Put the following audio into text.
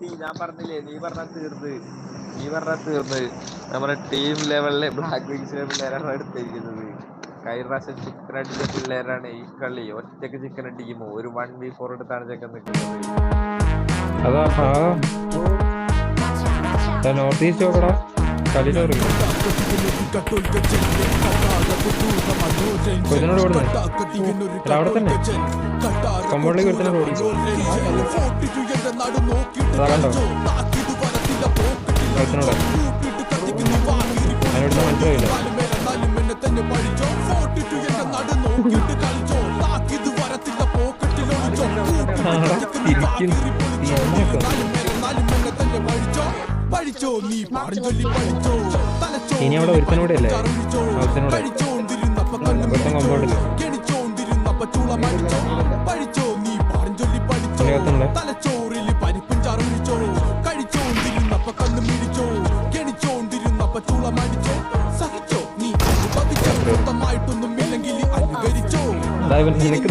ഞാൻ പറഞ്ഞില്ലേ, നീ പറഞ്ഞ തീർന്ന് നമ്മുടെ ടീം ലെവലിലെ ബ്ലാക്ക് വിങ്സിലെ പിള്ളേരാണ് എടുത്തിരിക്കുന്നത്. കഴിഞ്ഞ പ്രാവശ്യം ചിക്കൻ അടിച്ച പിള്ളേരാണ് ഈ കളി ഒറ്റക്ക് ചിക്കൻ അടിക്കുമ്പോ ഒരു 1v4 എടുത്താണ് ചെക്കൻ നിൽക്കുന്നത്. അതാ നോർത്ത് ഈസ്റ്റ് നോക്കടാ കളിയിലോട് കൊച്ചിനോട് ഓടുന്നു. അവിടെ തന്നെ കൊമ്പോളിലേക്ക് ഒരുത്തനെ ഓടി. കണ്ടോ കൊച്ചിനോട് അതിനോട് മനസ്സിലായില്ല. ഇനി അവിടെ ഒരുത്തനോടെ അല്ലേ ഒരുത്തനോടെ ഒരുത്തൻ കൊമ്പോണ്ടില്ല നിനക്ക്